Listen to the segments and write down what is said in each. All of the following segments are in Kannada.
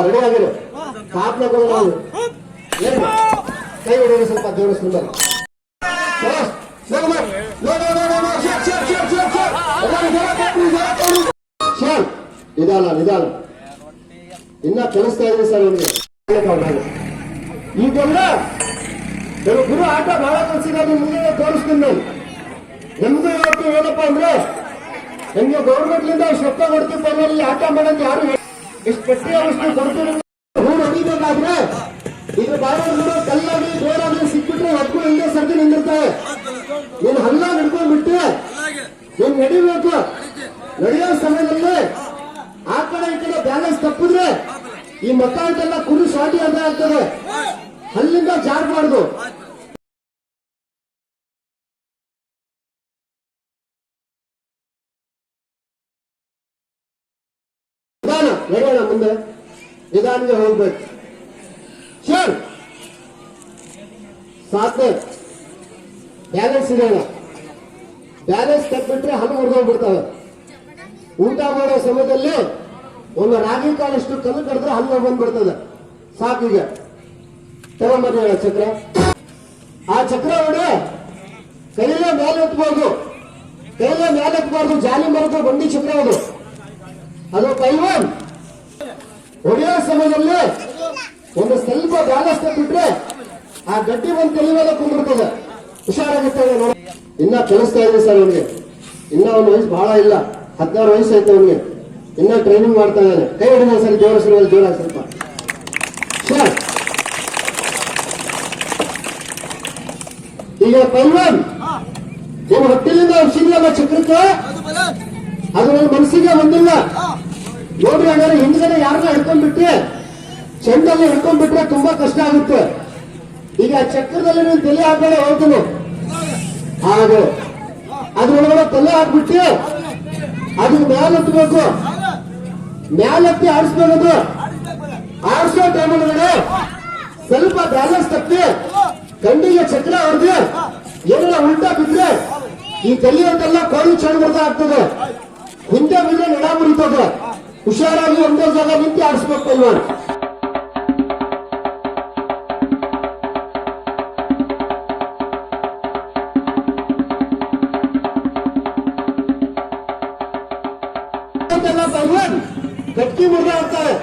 ರೆಡಿ ಆಗಿರು. ಕಾಪ್ನ ಕೊಡೋದು ಕೈ ಹೊಡೆಯೋದು ಸ್ವಲ್ಪ ಜೋಡಿಸ್ಕೊಂಡು ನಿಧಾನ ನಿಧಾನ. ಇನ್ನ ಕಲಿಸ್ತಾ ಇದೆ ಸರ್ ಅವನಿಗೆ. ಈಗೆಲ್ಲ ಗುರು ಆಟ ಬಹಳ ಕಲಿಸಿದ ಮುಂದೆ ತೋರಿಸ್ತೀನಿ ನಾನು. ನಮ್ದು ಇವತ್ತು ಏನಪ್ಪಾ ಅಂದ್ರೆ ನಮ್ಗೆ ಗೌರ್ಮೆಂಟ್ ಲಿಂದ ರೊಕ್ಕ ಕೊಡ್ತೀವಿ ಪರವಾಗಿ ಆಟ ಮಾಡೋದು ಯಾರು ಎಷ್ಟು ಪಟ್ಟಿ ಅವಷ್ಟು ಕೊಡ್ತೀವಿ. ಹೂಡು ಹೊಡಿಬೇಕಾದ್ರೆ ಇದ್ರ ಬಾಳ ಕಲ್ಲಾಗಿ ಜೋರಾಗಿ ಸಿಕ್ಬಿಟ್ರೆ ಹೊತ್ತು ಹಿಂದೆ ಸರ್ದಿ ನಿಂದಿರ್ತಾವೆ. ನೀನು ಹಲ್ಲ ಹಿಡ್ಕೊಂಡ್ಬಿಟ್ಟು ನೀನ್ ನಡಿಬೇಕು. ನಡೆಯೋ ಸಮಯದಲ್ಲಿ ಆ ಕಡೆ ಈ ಕಡೆ ಬ್ಯಾಲೆನ್ಸ್ ತಪ್ಪಿದ್ರೆ ಈ ಮಕ್ಕಳಿಗೆಲ್ಲ ಕುರಿ ಶಾಟಿ ಅಂತ ಆಗ್ತದೆ. ಅಲ್ಲಿಂದ ಜಾರಬಾರ್ದು. ನಿಧಾನ ನಡೆಯೋಣ, ಮುಂದೆ ನಿಧಾನಿಗೆ ಹೋಗ್ಬೇಕು. ಶರ್ ಸಾಧ್ಯ ಬ್ಯಾಲೆನ್ಸ್ ಇರೋಣ. ಬ್ಯಾಲೆನ್ಸ್ ತಪ್ಪಿಟ್ರೆ ಹಣ್ಣು ಹೊಡೆದೋಗ್ಬಿಡ್ತಾವೆ. ಊಟ ಮಾಡೋ ಸಮಯದಲ್ಲಿ ಒಂದು ರಾಗಿ ಕಾಳಷ್ಟು ಕಲ್ಲು ಕಡಿದ್ರೆ ಹಣ್ಣು ಬಂದ್ಬಿಡ್ತದೆ. ಸಾಕೀಗ ತಗೊಂಬಂದ ಚಕ್ರ. ಆ ಚಕ್ರ ಹೊಡೆ ಕೈಲೇ ಮೇಲೆ ಎತ್ಬೋದು. ಕೈಲೇ ಮೇಲೆ ಎತ್ಬಾರ್ದು. ಜಾಲಿ ಮರದ ಬಂಡಿ ಚಕ್ರ ಅದು ಪೈಲ್ವಾನ್ ಹೊಡೆಯೋ ಸಮಯದಲ್ಲಿ ಒಂದು ಸ್ವಲ್ಪ ಬ್ಯಾಲೆನ್ಸ್ ತಪ್ಪಿಟ್ರೆ ಆ ಗಟ್ಟಿ ಒಂದು ತಲೆ ಮೇಲೆ ಕುಂದಿರ್ತದೆ. ಹುಷಾರಾಗುತ್ತೆ ನೋಡಿ. ಇನ್ನ ಕಲಿಸ್ತಾ ಇದೆ ಸರ್ ಅವನಿಗೆ. ಇನ್ನ ಅವನ ವಯಸ್ಸು ಬಹಳ ಇಲ್ಲ, 16 ವಯಸ್ಸು ಆಯ್ತು ಅವನಿಗೆ. ಇನ್ನ ಟ್ರೈನಿಂಗ್ ಮಾಡ್ತಾ ಇದ್ದಾನೆ. ಕೈ ಹೊಡಿದ ಸರ್ ಜೋರ ಜೋರ ಸ್ವಲ್ಪ. ಸರ್ ಈಗ ಪೈಲ್ವಾನ್ ನಿಮ್ಮ ಹೊಟ್ಟಿಲಿಂದ ಔಷಧಿಯಲ್ಲ ಚಕ್ರಕ್ಕೆ ಅದು ನನ್ನ ಮನಸ್ಸಿಗೆ ಬಂದಿಲ್ಲ ನೋಡ್ರಿ. ಹಾಗಾದ್ರೆ ಹಿಂದ್ಗಡೆ ಯಾರನ್ನ ಹಿಡ್ಕೊಂಡ್ಬಿಟ್ರೆ ಚೆಂಡಲ್ಲಿ ಹಿಡ್ಕೊಂಡ್ಬಿಟ್ರೆ ತುಂಬಾ ಕಷ್ಟ ಆಗುತ್ತೆ. ಈಗ ಚಕ್ರದಲ್ಲಿ ನೀನು ತಲೆ ಹಾಕಡೆ ಹೋಗ್ತೀನಿ. ಹಾಗೆ ಅದ್ರೊಳಗಡೆ ತಲೆ ಹಾಕ್ಬಿಟ್ಟು ಅದು ಮ್ಯಾಲೆತ್ತಬೇಕು. ಮ್ಯಾಲೆತ್ತಿ ಆಡಿಸ್ಬೇಕು. ಆಡಿಸೋ ಟೈಮ್ ಒಳಗಡೆ ಸ್ವಲ್ಪ ಬ್ಯಾಲೆನ್ಸ್ ತಪ್ಪಿ ಗಂಡಿಗೆ ಚಕ್ರ ಹೊಡೆದು ಏನೆಲ್ಲ ಉಲ್ಟಾ ಬಿದ್ರೆ ಈ ತಲೆಯೊಂದೆಲ್ಲ ಕೋಳಿ ಚಂಡ್ ಆಗ್ತದೆ. ಹಿಂದೆ ಬಿದ್ರೆ ನಡ ಮುರಿತದೆ. ಹುಷಾರಾಗಿ ಒಂದೇ ಜಾಗ ನಿಂತು ಆಡಿಸ್ಬೇಕು ಪೈಲ್ವಾನ್. ಪೈಲ್ವಾನ್ ಗಟ್ಟಿ ಮುರಿದ ಆಗ್ತಾರೆ.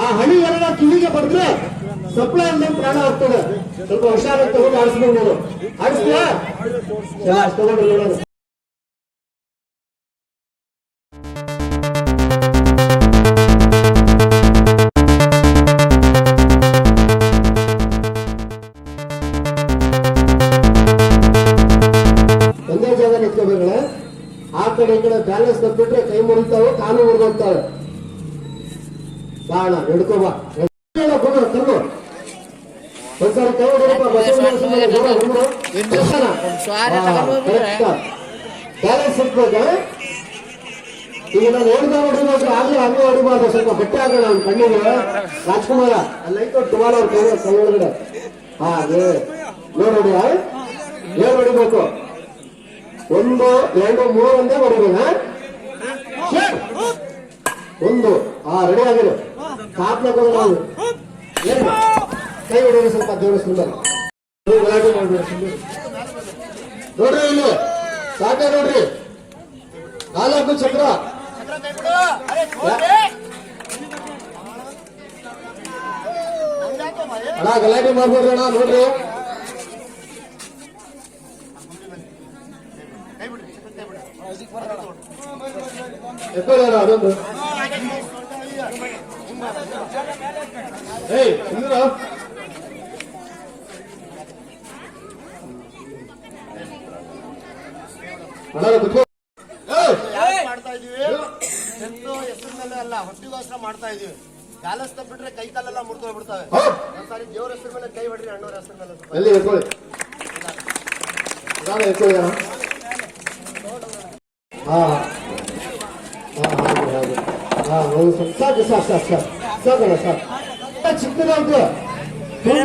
ಆ ಹಣಿ ಎಲ್ಲ ಕಿವಿಗೆ ಬಡಿದ್ರೆ ಸಪ್ಲೈ ಅಂದ್ರೆ ಪ್ರಾಣ ಆಗ್ತದೆ. ಸ್ವಲ್ಪ ಹುಷಾರಾಗಿ ತಗೊಂಡು ಆಡಿಸ್ಬೇಕು. ನೋಡು ಆಡಿಸ್ತೀಯಾ? ತಗೊಂಡ್ರೆ ನೋಡೋದು. ಒಂದೇ ಜಾಗ ನಿಂತ್ಕೋಬೇಕಲ್ಲ. ಆ ಕಡೆ ಈ ಕಡೆ ಬ್ಯಾಲೆನ್ಸ್ ತಪ್ಪಿಟ್ರೆ ಕೈ ಮುರಿತಾವೆ, ಕಾಲು ಮುರಿದೋಗ್ತಾವೆ. ಬಾಣ ಹಿಡ್ಕೋಬಾ. ತಗೋ ಒಂದ್ಸರಿ ಕೈ ಹೊಡೆಯಪ್ಪ. ಬ್ಯಾಲೆನ್ಸ್ ಸಿಕ್ಬೇಕು. ಈಗ ನಾನು ಹೇಳ್ದ ಹೊಡಿಬೇಕು. ಆಗ್ಲೇ ಹಂಗೆ ಹೊಡಿಬಾರ್ದು. ಸ್ವಲ್ಪ ಬಟ್ಟೆ ಹಾಕೋಣ ಅವ್ನ ಕಣ್ಣಿಗೆ. ರಾಜ್ಕುಮಾರ ಅಲ್ಲೈತು ಟುಮಾರ ಅವ್ರ ಕೈ ಒಳಗಡೆ. ಹಾಗೆ ನೋಡಿ ಏನ್ ಹೊಡಿಬೇಕು. 1 2 3 ಒಂದೇ ಹೊಡಿಬೇಕ. 1 ರೆಡಿ ಆಗಿರು. ಕಾಪ್ನ ಕೊಡೋದು ಕೈ ಹೊಡೆಯೋದು ಸ್ವಲ್ಪ ಜೋಡಿಸ್ಕೊಂಡು ನೋಡ್ರಿ. ಇಲ್ಲಿ ಸಾಕ ನೋಡ್ರಿ. 4 ಚಕ್ರ. ಅಣ್ಣ ಗಲಾಟೆ ಮಾಡ್ಬೋದ್ರಿ ಅಣ್ಣ. ನೋಡ್ರಿ ಎಕ್ಕೋದಾರ ಅದೊಂದು. ಏಯ್ ಇಂದ್ರ ಮಾಡ್ತಾ ಇದೀವಿ. ಹೆಸರು ಮೇಲೆ ಅಲ್ಲ, ಹೊಟ್ಟಿಗೋಸ್ಕರ ಮಾಡ್ತಾ ಇದೀವಿ. ಬ್ಯಾಲೆನ್ಸ್ ತಪ್ಪಿಟ್ರೆ ಕೈ ಕಾಲೆಲ್ಲ ಮುರಿದೋಗ್ಬಿಡ್ತಾವೆ. ಒಂದ್ಸಾರಿ ದೇವ್ರ ಹೆಸರು ಮೇಲೆ ಕೈ ಹೊಡ್ರಿ. ಅಣ್ಣವ್ರ ಹೆಸರು ಮೇಲೆ ಸಾಕು ಸಾಕು ಸಾಕು ಸಾಕು ಸಾಕಲ್ಲ ಸಾಕು. ಚಿಕ್ಕದಾಯ್ತು. 100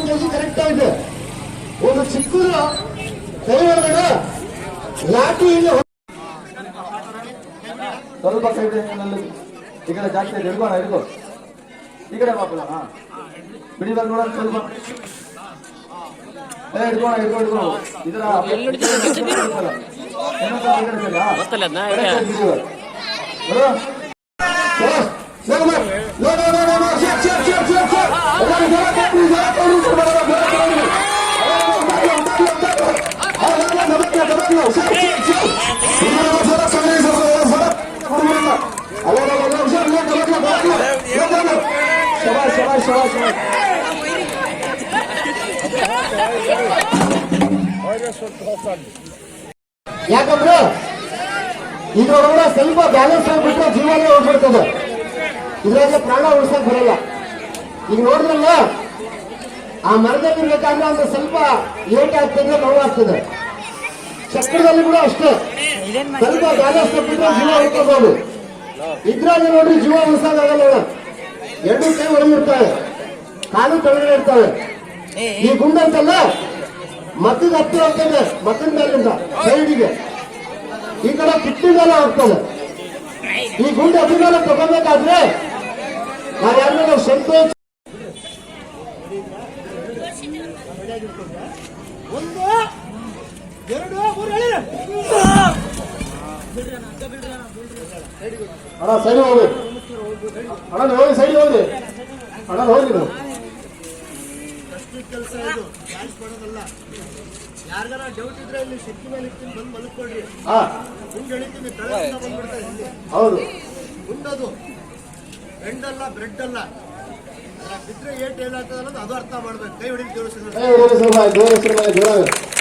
kg ಕರೆಕ್ಟ್ ಆಯ್ತು. ಒಂದು ಚಿಕ್ಕದು ಕೈ ಒಳಗಡೆ ಲಾಠಿ ಸ್ವಲ್ಪ ಕೈ ಈ ಕಡೆ ಜಾಸ್ತಿ ಇದೆ ಹಿಡ್ಕೋಣ ಹಿಡ್ಕೋ ಈ ಕಡೆ ಬಾಪಲ್ಲ ಹಾ ಬಿಡಿಬಾಗ ನೋಡೋಣ ಸ್ವಲ್ಪ ಹಿಡ್ಕೋಣ ಹಿಡ್ಕೋ ಹಿಡ್ಕೋ ಇದರ ಯಾಕಂದ್ರೆ ಇದ್ರೊಳಗಡೆ ಸ್ವಲ್ಪ ಬ್ಯಾಲೆನ್ಸ್ ಆಗ್ಬಿಟ್ರೆ ಜೀವನೇ ಹೋಗ್ಬಿಡ್ತದೆ, ಇದ್ರಾಗ ಪ್ರಾಣ ಉಳಿಸಕ್ ಬರಲ್ಲ. ಈಗ ನೋಡಿದ್ರಲ್ಲ ಆ ಮರದಲ್ಲಿ ಇರ್ಬೇಕಾದ್ರೆ ಒಂದು ಸ್ವಲ್ಪ ಏಟ್ ಆಗ್ತದೆ, ನೋವು ಆಗ್ತದೆ. ಚಕ್ರದಲ್ಲಿ ಕೂಡ ಅಷ್ಟೇ ಸ್ವಲ್ಪ ಬ್ಯಾಲೆನ್ಸ್ ತಪ್ಪಿದ್ರೆ ಜೀವ ಉಳ್ಕೋಬಹುದು. ಇದ್ರಾಗ ನೋಡ್ರಿ ಜೀವ ಉಳಿಸೋದಾಗಲ್ಲ, ಎರಡು ಕೈ ಒಳಗಿರ್ತವೆ, ಕಾಲು ಕೆಳಗಡೆ ಇರ್ತವೆ. ಈ ಗುಂಡಂತಲ್ಲ ಮಕ್ಕಳಿಗೆ ಹತ್ತಿ ಹೋಗ್ತದೆ, ಮಕ್ಕಳ ಮೇಲಿಂದ ಸೈಡಿಗೆ ಈ ಕಡೆ ಕಿಟ್ಟಿ ಮೇಲೆ ಹೋಗ್ತದೆ. ಈ ಗುಂಡು ಅಭಿಮಾನ ತಗೋಬೇಕಾದ್ರೆ ನಾವ್ಯಾರು ಸಂತೋಷ ಅಣ್ಣ ಸೈಡ್ ಹೋಗಿ, ಅಣ್ಣ ಹೋಗಿ ಸೈಡ್ ಹೋಗಿ, ಅಣ್ಣ ಹೋಗಿ ನೀವು ಕೆಲಸ ಇದು ಡ್ಯಾನ್ಸ್ ಮಾಡೋದಲ್ಲ. ಯಾರಿಗಾರ ಡೌಟ್ ಇದ್ರೆ ಇಲ್ಲಿ ಶಕ್ತಿ ಮೇಲೆ ಇರ್ತೀನಿ, ಬಂದು ಮಲ್ಕೊಡ್ರಿ. ಗುಂಡು ಎಳಿತೀನಿ, ತಳದಿಂದ ಬಂದ್ಬಿಡ್ತಾರೆ ಇಲ್ಲಿ. ಹೌದು, ಗುಂಡದು ಬೆಂಡಲ್ಲ, ಬ್ರೆಡ್ ಅಲ್ಲ. ಬಿಟ್ರೆ ಏಟ್ ಏನಾಗ್ತದೆ ಅನ್ನೋದು ಅದು ಅರ್ಥ ಮಾಡ್ಬೇಕು. ಕೈ ಹೊಡಿತೀವಿ ದೇವರ ಹೆಸರು